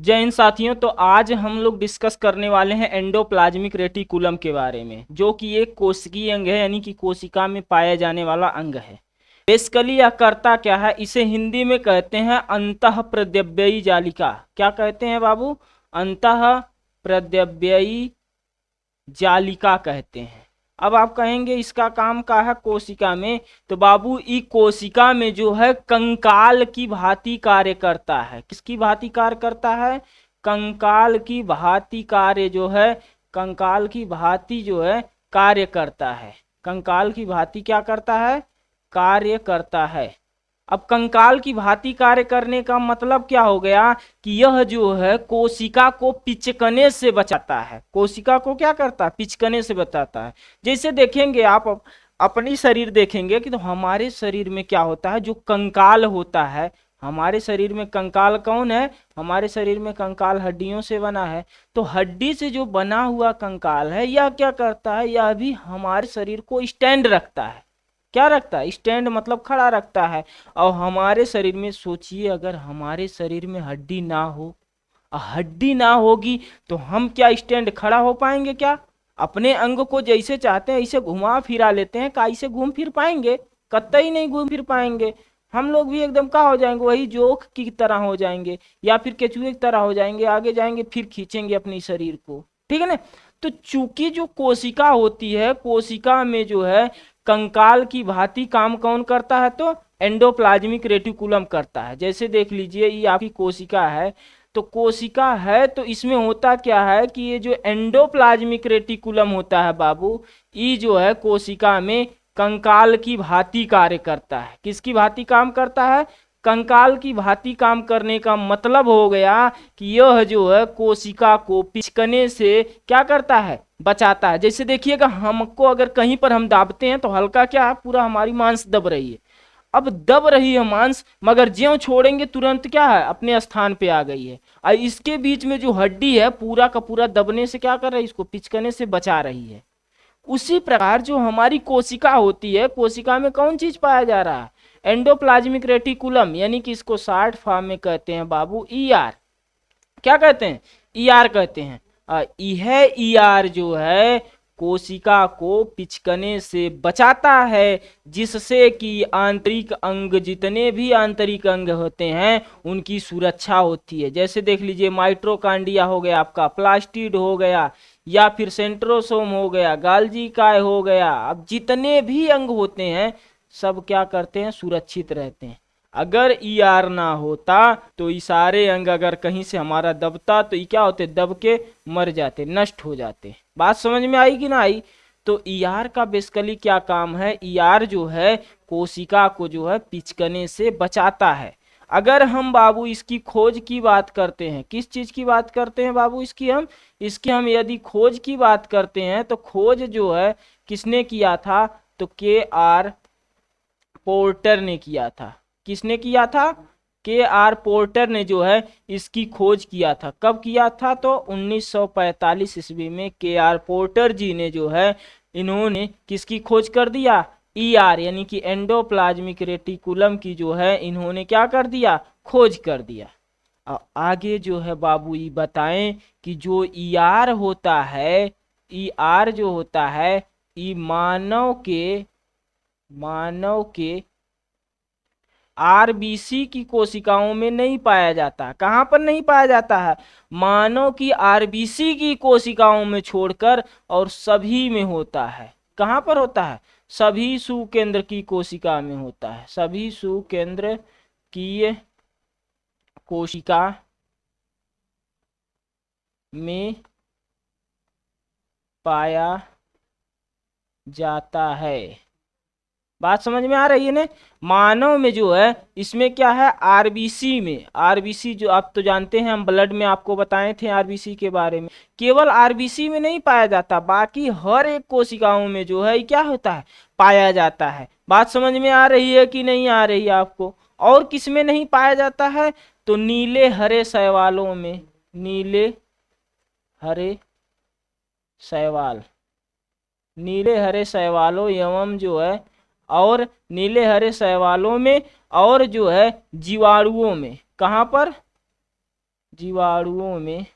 जय हिंद साथियों। तो आज हम लोग डिस्कस करने वाले हैं एंडोप्लाज्मिक रेटिकुलम के बारे में, जो कि एक कोशिकीय अंग है, यानी कि कोशिका में पाया जाने वाला अंग है। बेसिकली यह करता क्या है, इसे हिंदी में कहते हैं अंतःप्रद्रव्ययी जालिका। क्या कहते हैं बाबू? अंतःप्रद्रव्ययी जालिका कहते हैं। अब आप कहेंगे इसका काम क्या है कोशिका में, तो बाबू ई कोशिका में जो है कंकाल की भांति कार्य करता है। किसकी भांति कार्य करता है? कंकाल की भांति कार्य जो है, कंकाल की भांति जो है कार्य करता है। कंकाल की भांति क्या करता है? कार्य करता है। अब कंकाल की भांति कार्य करने का मतलब क्या हो गया कि यह जो है कोशिका को पिचकने से बचाता है। कोशिका को क्या करता है? पिचकने से बचाता है। जैसे देखेंगे आप अपनी शरीर देखेंगे कि तो हमारे शरीर में क्या होता है, जो कंकाल होता है, हमारे शरीर में कंकाल कौन है? हमारे शरीर में कंकाल हड्डियों से बना है। तो हड्डी से जो बना हुआ कंकाल है, यह क्या करता है? यह भी हमारे शरीर को स्टैंड रखता है। क्या रखता है? स्टैंड मतलब खड़ा रखता है। और हमारे शरीर में सोचिए, अगर हमारे शरीर में हड्डी ना हो, हड्डी ना होगी तो हम क्या स्टैंड खड़ा हो पाएंगे क्या? अपने अंग को जैसे चाहते हैं ऐसे घुमा फिरा लेते हैं, का ऐसे घूम फिर पाएंगे? कतई नहीं घूम फिर पाएंगे। हम लोग भी एकदम क्या हो जाएंगे? वही जोक की तरह हो जाएंगे, या फिर केचुए की तरह हो जाएंगे। आगे जाएंगे फिर खींचेंगे अपनी शरीर को, ठीक है ना? तो चूंकि जो कोशिका होती है, कोशिका में जो है कंकाल की भांति काम कौन करता है? तो एंडोप्लाज्मिक रेटिकुलम करता है। जैसे देख लीजिए, ये आपकी कोशिका है, तो कोशिका है तो इसमें होता क्या है कि ये जो एंडोप्लाज्मिक रेटिकुलम होता है बाबू, ये जो है कोशिका में कंकाल की भांति कार्य करता है। किसकी भांति काम करता है? कंकाल की भांति काम करने का मतलब हो गया कि यह जो है कोशिका को पिचकने से क्या करता है? बचाता है। जैसे देखिएगा, हमको अगर कहीं पर हम दाबते हैं तो हल्का क्या है, पूरा हमारी मांस दब रही है। अब दब रही है मांस, मगर ज्यों छोड़ेंगे तुरंत क्या है? अपने स्थान पे आ गई है। और इसके बीच में जो हड्डी है, पूरा का पूरा दबने से क्या कर रही है? इसको पिचकने से बचा रही है। उसी प्रकार जो हमारी कोशिका होती है, कोशिका में कौन चीज पाया जा रहा है? एंडोप्लाज्मिक रेटिकुलम, यानी कि इसको शॉर्ट फॉर्म में कहते हैं बाबू ईआर। क्या कहते हैं? ईआर कहते हैं। यह ईआर जो है कोशिका को पिचकने से बचाता है, जिससे कि आंतरिक अंग, जितने भी आंतरिक अंग होते हैं, उनकी सुरक्षा होती है। जैसे देख लीजिए, माइट्रोकांडिया हो गया आपका, प्लास्टिड हो गया, या फिर सेंट्रोसोम हो गया, गाल्जी काय हो गया। अब जितने भी अंग होते हैं सब क्या करते हैं? सुरक्षित रहते हैं। अगर ईआर ना होता तो ये सारे अंग अगर कहीं से हमारा दबता तो ये क्या होते? दब के मर जाते, नष्ट हो जाते। बात समझ में आई कि ना आई? तो ईआर का बेसिकली क्या काम है? ईआर जो है कोशिका को जो है पिचकने से बचाता है। अगर हम बाबू इसकी खोज की बात करते हैं, किस चीज की बात करते हैं बाबू? इसकी हम यदि खोज की बात करते हैं तो खोज जो है किसने किया था? तो के.आर. पोर्टर ने किया था। किसने किया था? के.आर. पोर्टर ने जो है इसकी खोज किया था। कब किया था? तो 1945 ईस्वी में के.आर. पोर्टर जी ने जो है, इन्होंने किसकी खोज कर दिया? ईआर यानी कि एंडोप्लाज्मिक रेटिकुलम की जो है इन्होंने क्या कर दिया? खोज कर दिया। अब आगे जो है बाबू ये बताएं कि जो ईआर होता है, ईआर जो होता है, ये मानव के आरबीसी की कोशिकाओं में नहीं पाया जाता। कहां पर नहीं पाया जाता है? मानव की आरबीसी की कोशिकाओं में छोड़कर और सभी में होता है। कहां पर होता है? सभी सुकेंद्र की कोशिका में होता है। सभी सुकेंद्र की कोशिका में पाया जाता है। बात समझ में आ रही है ना? मानव में जो है इसमें क्या है? आरबीसी में, आरबीसी जो आप तो जानते हैं, हम ब्लड में आपको बताए थे आरबीसी के बारे में। केवल आरबीसी में नहीं पाया जाता, बाकी हर एक कोशिकाओं में जो है क्या होता है? पाया जाता है। बात समझ में आ रही है कि नहीं आ रही है आपको? और किस में नहीं पाया जाता है? तो नीले हरे शैवालों में, नीले हरे शैवाल, नीले हरे शैवालों एवं जो है, और नीले हरे शैवालों में, और जो है जीवाणुओं में। कहां पर? जीवाणुओं में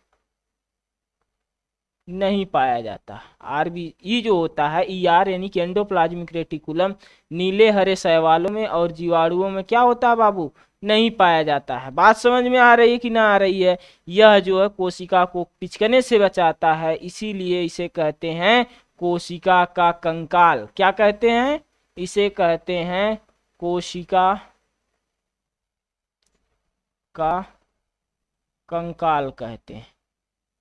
नहीं पाया जाता। आरबीई जो होता है ईआर यानी कि एंडोप्लाज्मिक रेटिकुलम नीले हरे शैवालों में और जीवाणुओं में क्या होता है बाबू, नहीं पाया जाता है। बात समझ में आ रही है कि ना आ रही है? यह जो है कोशिका को पिचकने से बचाता है, इसीलिए इसे कहते हैं कोशिका का कंकाल। क्या कहते हैं? इसे कहते हैं कोशिका का कंकाल कहते हैं,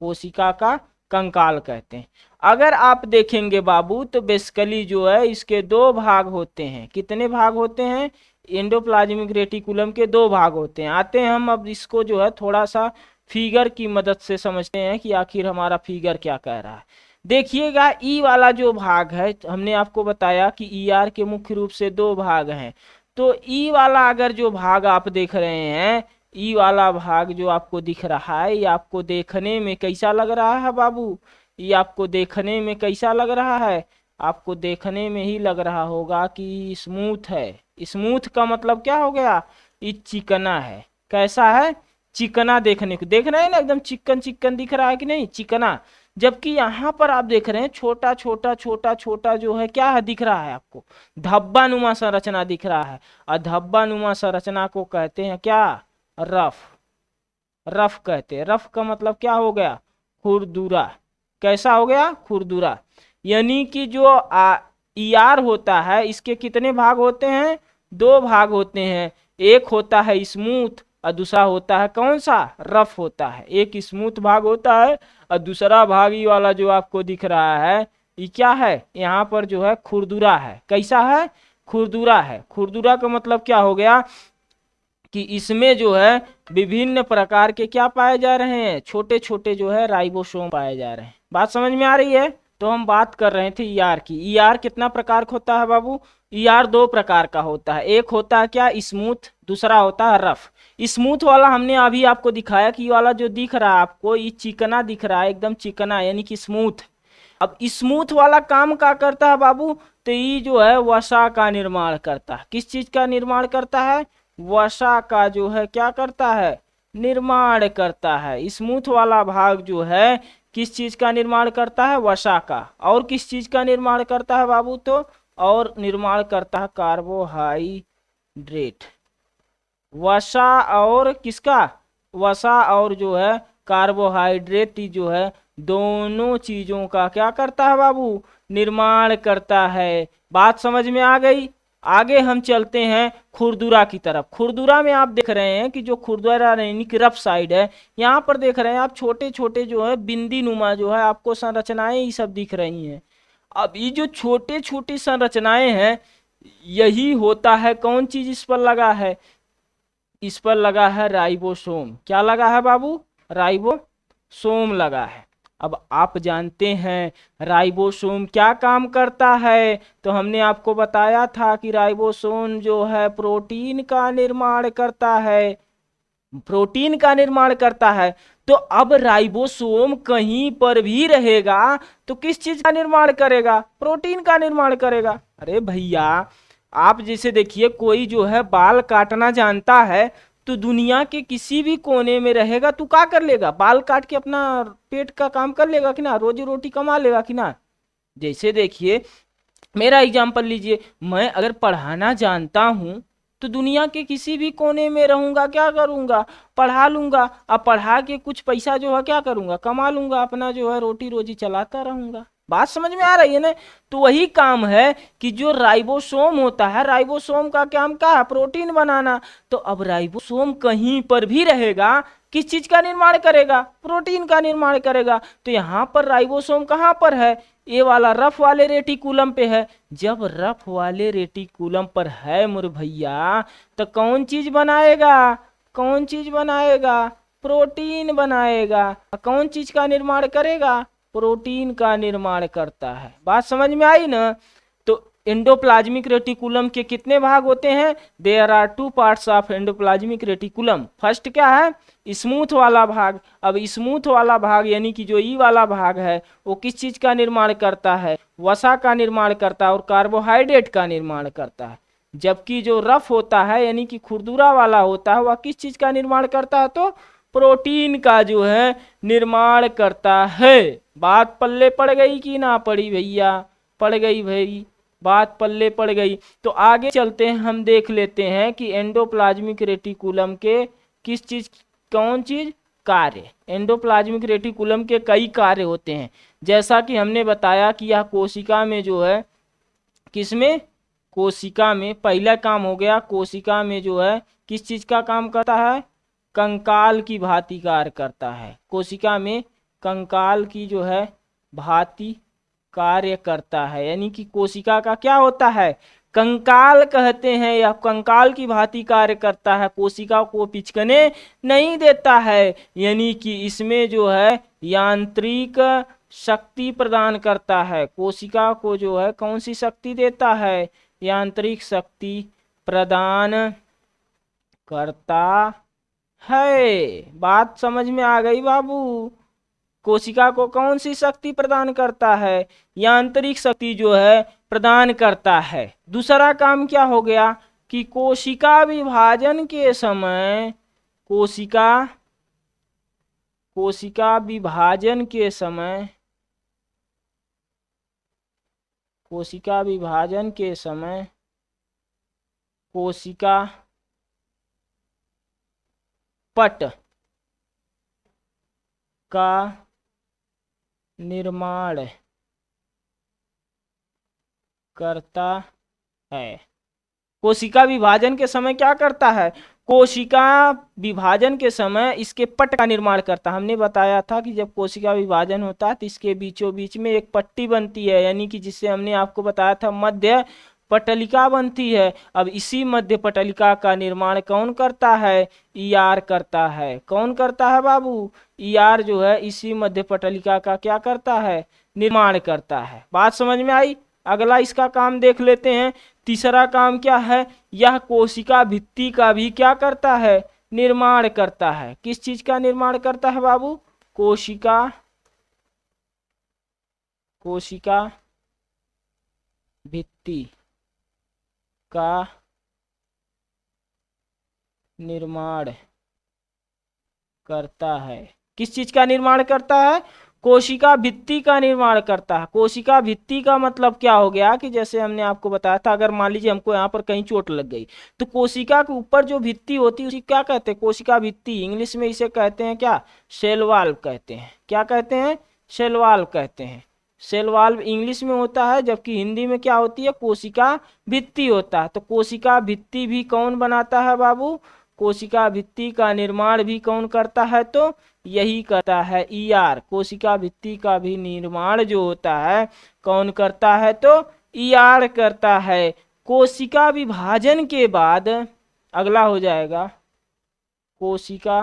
कोशिका का कंकाल कहते हैं। अगर आप देखेंगे बाबू तो बेसिकली जो है इसके दो भाग होते हैं। कितने भाग होते हैं? एंडोप्लाज्मिक रेटिकुलम के दो भाग होते हैं। आते हैं हम अब इसको जो है थोड़ा सा फिगर की मदद से समझते हैं कि आखिर हमारा फिगर क्या कह रहा है। देखिएगा ई वाला जो भाग है, हमने आपको बताया कि ई आर के मुख्य रूप से दो भाग हैं। तो ई वाला अगर जो भाग आप देख रहे हैं, ई वाला भाग जो आपको दिख रहा है, ये आपको देखने में कैसा लग रहा है बाबू? ये आपको देखने में कैसा लग रहा है? आपको देखने में ही लग रहा होगा कि स्मूथ है। स्मूथ का मतलब क्या हो गया? ये चिकना है। कैसा है? चिकना। देखने को देख रहे हैं ना, एकदम चिकन चिकन दिख रहा है कि नहीं? चिकना। जबकि यहाँ पर आप देख रहे हैं छोटा छोटा छोटा छोटा जो है क्या है दिख रहा है आपको? धब्बा नुमा संरचना दिख रहा है। और धब्बा नुमा संरचना को कहते हैं क्या? रफ। रफ कहते हैं। रफ का मतलब क्या हो गया? खुरदुरा। कैसा हो गया? खुरदुरा। यानी कि जो ईआर होता है इसके कितने भाग होते हैं? दो भाग होते हैं। एक होता है स्मूथ और दूसरा होता है कौन सा? रफ होता है। एक स्मूथ भाग होता है और दूसरा भाग ये वाला जो आपको दिख रहा है ये क्या है? यहाँ पर जो है खुरदुरा है। कैसा है? खुरदुरा है। खुरदुरा का मतलब क्या हो गया कि इसमें जो है विभिन्न प्रकार के क्या पाए जा रहे हैं? छोटे छोटे जो है राइबोसोम पाए जा रहे हैं। बात समझ में आ रही है? तो हम बात कर रहे थे ईआर की। ईआर कितना प्रकार का होता है बाबू? ईआर दो प्रकार का होता है। एक होता है क्या? स्मूथ। दूसरा होता है रफ। स्मूथ वाला हमने अभी आपको दिखाया कि वाला जो दिख रहा है आपको ये चिकना दिख रहा है, एकदम चिकना यानी कि स्मूथ। अब स्मूथ वाला काम क्या करता है बाबू? तो ये जो है वसा का निर्माण करता है। किस चीज का निर्माण करता है? वसा का जो है क्या करता है? निर्माण करता है। स्मूथ वाला भाग जो है किस चीज का निर्माण करता है? वसा का। और किस चीज का निर्माण करता है बाबू? तो और निर्माण करता है कार्बोहाइड्रेट। वसा और किसका? वसा और जो है कार्बोहाइड्रेट जो है दोनों चीजों का क्या करता है बाबू? निर्माण करता है। बात समझ में आ गई? आगे हम चलते हैं खुरदुरा की तरफ। खुरदुरा में आप देख रहे हैं कि जो खुरदुरा यानी कि रफ साइड है, यहाँ पर देख रहे हैं आप छोटे छोटे जो है बिंदी नुमा जो है आपको संरचनाएं ये सब दिख रही हैं। अब ये जो छोटे छोटी संरचनाएं हैं यही होता है कौन चीज इस पर लगा है? इस पर लगा है राइबोसोम। क्या लगा है बाबू? राइबोसोम लगा है। अब आप जानते हैं राइबोसोम क्या काम करता है? तो हमने आपको बताया था कि राइबोसोम जो है प्रोटीन का निर्माण करता है। प्रोटीन का निर्माण करता है। तो अब राइबोसोम कहीं पर भी रहेगा तो किस चीज का निर्माण करेगा? प्रोटीन का निर्माण करेगा। अरे भैया आप जैसे देखिए कोई जो है बाल काटना जानता है तो दुनिया के किसी भी कोने में रहेगा तो क्या कर लेगा? बाल काट के अपना पेट का काम कर लेगा कि ना? रोजी रोटी कमा लेगा कि ना? जैसे देखिए मेरा एग्जाम्पल लीजिए, मैं अगर पढ़ाना जानता हूं तो दुनिया के किसी भी कोने में रहूंगा, क्या करूंगा? पढ़ा लूंगा। अब पढ़ा के कुछ पैसा जो है क्या करूंगा? कमा लूंगा, अपना जो है रोटी रोजी चलाता रहूंगा। बात समझ में आ रही है ना? तो वही काम है कि जो राइबोसोम होता है, राइबोसोम का काम क्या है? प्रोटीन बनाना। तो अब राइबोसोम कहीं पर भी रहेगा किस चीज का निर्माण करेगा? प्रोटीन का निर्माण करेगा। तो यहाँ पर राइबोसोम कहाँ पर है? ये वाला रफ वाले रेटिकुलम पे है। जब रफ वाले रेटिकुलम पर है मोर भैया तो कौन चीज बनाएगा? कौन चीज बनाएगा? प्रोटीन बनाएगा। कौन चीज का निर्माण करेगा? प्रोटीन का निर्माण करता है। बात समझ में आई ना? तो एंडोप्लाज्मिक रेटिकुलम के कितने भाग होते हैं? There are two parts of endoplasmic reticulum. First क्या है? स्मूथ वाला भाग। अब स्मूथ वाला भाग यानी कि जो ई वाला भाग है वो किस चीज का निर्माण करता है? वसा का निर्माण करता है और कार्बोहाइड्रेट का निर्माण करता है। जबकि जो रफ होता है यानी कि खुरदुरा वाला होता है वह किस चीज का निर्माण करता है? तो प्रोटीन का जो है निर्माण करता है। बात पल्ले पड़ गई कि ना पड़ी भैया? पड़ गई भाई, बात पल्ले पड़ गई। तो आगे चलते हैं, हम देख लेते हैं कि एंडोप्लाज्मिक रेटिकुलम के किस चीज, कौन चीज, कार्य। एंडोप्लाज्मिक रेटिकुलम के कई कार्य होते हैं, जैसा कि हमने बताया कि यह कोशिका में जो है, किसमें, कोशिका में, पहला काम हो गया, कोशिका में जो है किस चीज का काम करता है, कंकाल की भांति कार्य करता है। कोशिका में कंकाल की जो है भांति कार्य करता है, यानी कि कोशिका का क्या होता है, कंकाल कहते हैं, या कंकाल की भांति कार्य करता है, कोशिका को पिचकने नहीं देता है, यानी कि इसमें जो है यांत्रिक शक्ति प्रदान करता है। कोशिका को जो है कौन सी शक्ति देता है, यांत्रिक शक्ति प्रदान करता है। बात समझ में आ गई बाबू? कोशिका को कौन सी शक्ति प्रदान करता है, यांत्रिक शक्ति जो है प्रदान करता है। दूसरा काम क्या हो गया कि कोशिका विभाजन के समय, कोशिका विभाजन के समय, कोशिका विभाजन के समय कोशिका पट का निर्माण करता है। कोशिका विभाजन के समय क्या करता है, कोशिका विभाजन के समय इसके पट का निर्माण करता है। हमने बताया था कि जब कोशिका विभाजन होता है तो इसके बीचों बीच में एक पट्टी बनती है, यानी कि जिससे हमने आपको बताया था मध्य पटलिका बनती है। अब इसी मध्य पटलिका का निर्माण कौन करता है, ईआर करता है। कौन करता है बाबू, ईआर जो है इसी मध्य पटलिका का क्या करता है, निर्माण करता है। बात समझ में आई? अगला इसका काम देख लेते हैं। तीसरा काम क्या है, यह कोशिका भित्ति का भी क्या करता है, निर्माण करता है। किस चीज का निर्माण करता है बाबू, कोशिका भित्ति का निर्माण करता है। किस चीज का निर्माण करता है, कोशिका भित्ति का निर्माण करता है। कोशिका भित्ति का मतलब क्या हो गया कि जैसे हमने आपको बताया था, अगर मान लीजिए हमको यहाँ पर कहीं चोट लग गई तो कोशिका के ऊपर जो भित्ति होती है उसी क्या कहते हैं, कोशिका भित्ति। इंग्लिश में इसे कहते हैं क्या, सेल वाल्व कहते हैं। क्या कहते हैं, सेल वाल्व कहते हैं। सेल वाल्व इंग्लिश में होता है, जबकि हिंदी में क्या होती है, कोशिका भित्ति होता है। तो कोशिका भित्ति भी कौन बनाता है बाबू, कोशिका भित्ति का निर्माण भी कौन करता है, तो यही करता है ईआर। कोशिका भित्ति का भी निर्माण जो होता है कौन करता है, तो ईआर करता है। कोशिका विभाजन के बाद अगला हो जाएगा, कोशिका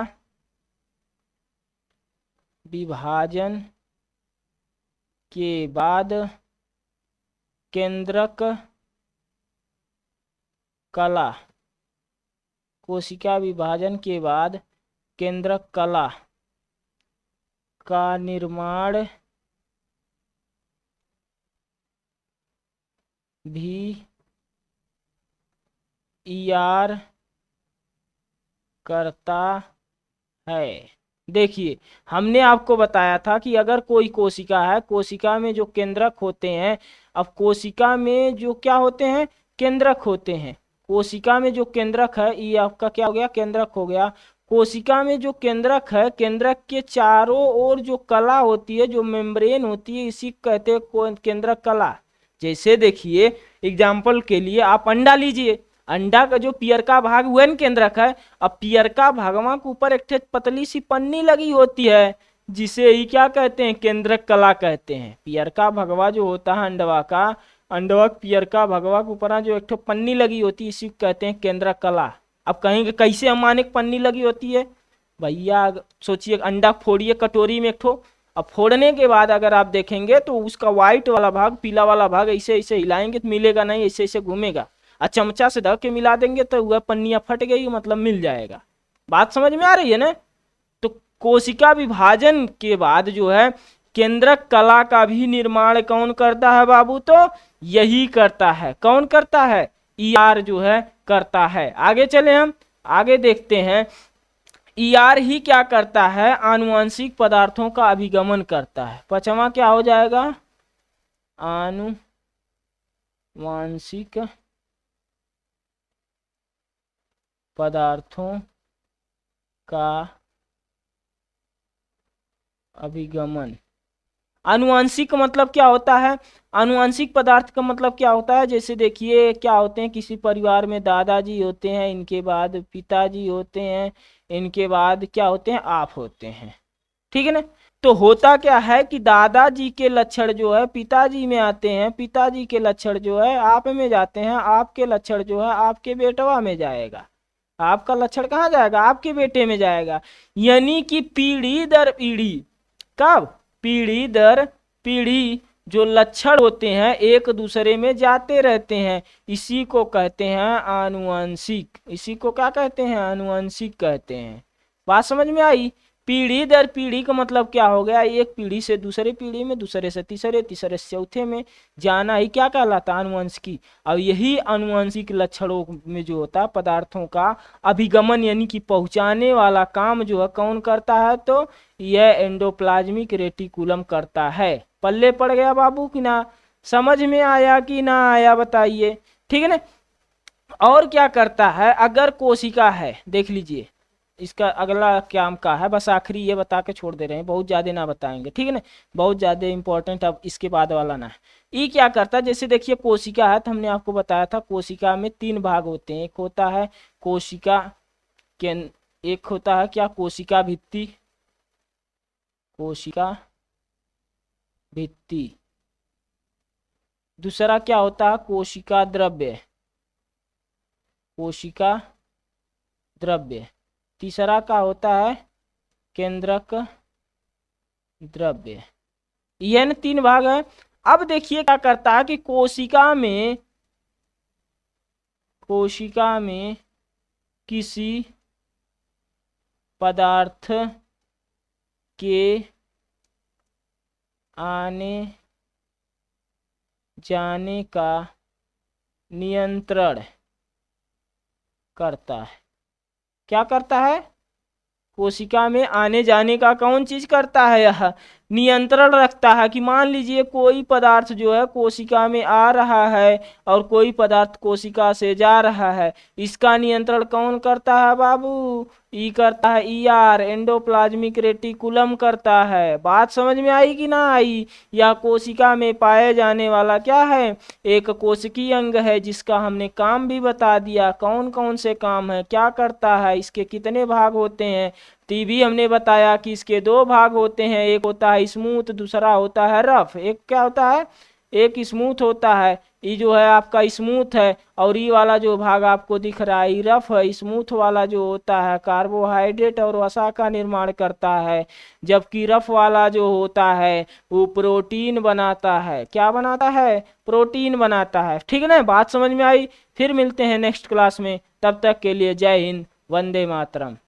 विभाजन के बाद केंद्रक कला। कोशिका विभाजन के बाद केंद्रक कला का निर्माण भी ईआर करता है। देखिए हमने आपको बताया था कि अगर कोई कोशिका है, कोशिका में जो केंद्रक होते हैं, अब कोशिका में जो क्या होते हैं, केंद्रक होते हैं। कोशिका में जो केंद्रक है, ये आपका क्या हो गया, केंद्रक हो गया। कोशिका में जो केंद्रक है, केंद्रक के चारों ओर जो कला होती है, जो मेम्ब्रेन होती है, इसी कहते हैं केंद्रक कला। जैसे देखिए एग्जाम्पल के लिए आप अंडा लीजिए, अंडा का जो पियरका भाग हुआ न केंद्रक है, अब पियरका भागवा के ऊपर एक पतली सी पन्नी लगी होती है, जिसे ही क्या कहते हैं, केंद्रक कला कहते हैं। पियरका भगवा जो होता है अंडवा का, अंडवा पियरका भगवा के ऊपर जो एक पन्नी लगी होती है, इसी को कहते हैं केंद्रक कला। अब कहेंगे कैसे अमाने पन्नी लगी होती है, भैया सोचिए अंडा फोड़िए कटोरी में एक ठो, अब फोड़ने के बाद अगर आप देखेंगे तो उसका व्हाइट वाला भाग, पीला वाला भाग ऐसे ऐसे हिलाएंगे तो मिलेगा नहीं, ऐसे ऐसे घूमेगा। और चमचा से धर के मिला देंगे तो वह पन्नियां फट गई, मतलब मिल जाएगा। बात समझ में आ रही है ना? तो कोशिका विभाजन के बाद जो है केंद्रक कला का भी निर्माण कौन करता है बाबू, तो यही करता है। कौन करता है, ईआर जो है करता है। आगे चले हम आगे देखते हैं, ईआर ही क्या करता है, आनुवंशिक पदार्थों का अभिगमन करता है। पांचवा क्या हो जाएगा, आनुवांशिक पदार्थों का अभिगमन। आनुवांशिक का मतलब क्या होता है, आनुवांशिक पदार्थ का मतलब क्या होता है, जैसे देखिए क्या होते हैं, किसी परिवार में दादाजी होते हैं, इनके बाद पिताजी होते हैं, इनके बाद क्या होते हैं, आप होते हैं, ठीक है ना। तो होता क्या है कि दादाजी के लक्षण जो है पिताजी में आते हैं, पिताजी के लक्षण जो है आप में जाते हैं, आपके लक्षण जो है आपके बेटवा में जाएगा, आपका लक्षण कहाँ जाएगा, आपके बेटे में जाएगा। यानी कि पीढ़ी दर पीढ़ी, कब, पीढ़ी दर पीढ़ी जो लक्षण होते हैं एक दूसरे में जाते रहते हैं, इसी को कहते हैं आनुवंशिक। इसी को क्या कहते हैं, आनुवंशिक कहते हैं। बात समझ में आई। पीढ़ी दर पीढ़ी का मतलब क्या हो गया, एक पीढ़ी से दूसरे पीढ़ी में, दूसरे से तीसरे, तीसरे से चौथे में जाना ही क्या कहलाता है, आनुवंशिकी। और यही आनुवंशिक लक्षणों में जो होता है पदार्थों का अभिगमन यानी कि पहुंचाने वाला काम जो है कौन करता है, तो यह एंडोप्लाज्मिक रेटिकुलम करता है। पल्ले पड़ गया बाबू कि ना, समझ में आया कि ना आया बताइए, ठीक है ना। और क्या करता है, अगर कोशिका है, देख लीजिए इसका अगला क्या का है, बस आखिरी ये बता के छोड़ दे रहे हैं, बहुत ज्यादा ना बताएंगे, ठीक है ना, बहुत ज्यादा इंपॉर्टेंट अब इसके बाद वाला ना है। ये क्या करता है, जैसे देखिए कोशिका है, तो हमने आपको बताया था कोशिका में तीन भाग होते हैं, एक होता है कोशिका केंद्र, एक होता है क्या, कोशिका भित्ति, कोशिका भित्ति, दूसरा क्या होता है कोशिका द्रव्य, कोशिका द्रव्य, तीसरा का होता है केंद्रक द्रव्य। ये न तीन भाग है। अब देखिए क्या करता है कि कोशिका में किसी पदार्थ के आने जाने का नियंत्रण करता है। क्या करता है, कोशिका में आने जाने का कौन चीज करता है, यह नियंत्रण रखता है। कि मान लीजिए कोई पदार्थ जो है कोशिका में आ रहा है और कोई पदार्थ कोशिका से जा रहा है, इसका नियंत्रण कौन करता है बाबू, ई करता है, ईआर एंडोप्लाज्मिक रेटिकुलम करता है। बात समझ में आई कि ना आई। यह कोशिका में पाए जाने वाला क्या है, एक कोशिकीय अंग है जिसका हमने काम भी बता दिया, कौन कौन से काम है, क्या करता है, इसके कितने भाग होते हैं। तो भी हमने बताया कि इसके दो भाग होते हैं, एक होता है स्मूथ, दूसरा होता है रफ। एक क्या होता है, एक स्मूथ होता है, ये जो है आपका स्मूथ है, और ये वाला जो भाग आपको दिख रहा है ये रफ है। स्मूथ वाला जो होता है कार्बोहाइड्रेट और वसा का निर्माण करता है, जबकि रफ वाला जो होता है वो प्रोटीन बनाता है। क्या बनाता है, प्रोटीन बनाता है, ठीक है ना। बात समझ में आई। फिर मिलते हैं नेक्स्ट क्लास में, तब तक के लिए जय हिंद, वंदे मातरम।